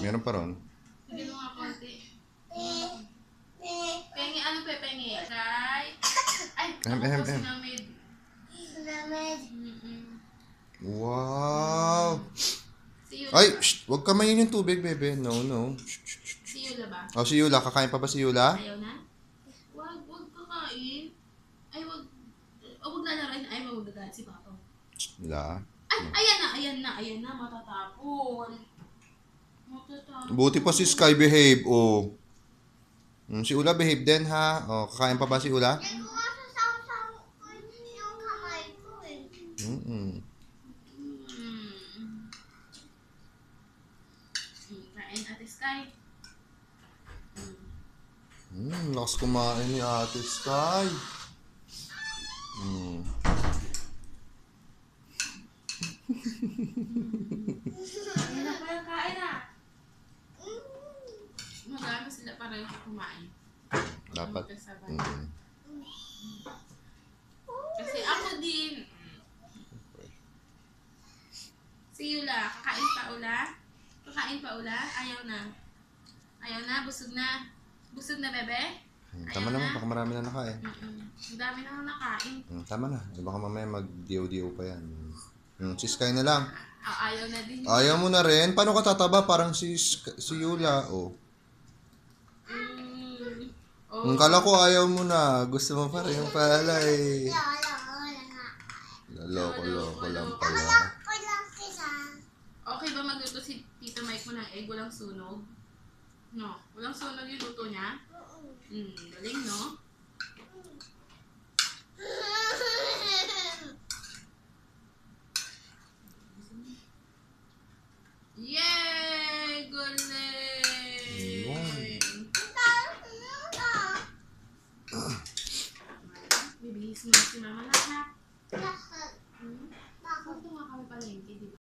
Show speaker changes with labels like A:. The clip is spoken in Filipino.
A: Meron pa ron.
B: Sige mo nga konti. Pengi, ano pe, pengi? Kay... Ay, ako po sinamid.
C: Sinamid.
A: Wow!
B: Si Yula
A: Ay!
B: ba?
A: Shh! Huwag kamayin yung tubig, bebe. No, no. Shh, shh, shh.
B: Si Yula ba?
A: Oh, si Yula. Kakain pa ba si Yula?
B: Ayaw na? Wag kakain. Ay, wag na na rin. Ay, wag na si Papa.
A: Wala.
B: Ay, ayan na, matatapon.
A: Buti pa si Sky behave, oh. Si Ula behave din, ha? Oh, kakain pa ba si Ula?
C: Hindi ko nga sasaw-saw ko yung kamay ko eh.
B: Kain Ate Sky.
A: Lakas kumain ni Ate Sky.
B: Kain na pa, kain na. Magano sila pareho kumain.
A: Dapat.
B: Magkasabay. Kasi ako din. Si Yula, kakain pa Ula? Kakain pa Ula? Ayaw na. Ayaw na? Busog na? Busog na, bebe?
A: Tama naman, baka marami na nakain.
B: Ang dami na nakain.
A: Tama na. Baka mamaya mag-dio-dio pa yan. Si Sky na lang.
B: Ayaw na din.
A: Ayaw mo na rin? Paano ka tataba? Parang si Yula, oh. Kala ko ayaw mo na. Gusto mo pa rin pala eh. Loko lang pala.
C: Ako lang kita.
B: Okay ba magluto si Tito Mike mo ng egg? Walang sunog? No? Walang sunog yung luto niya? Galing, no? Yay! Galing! Bibihis mo si mama na.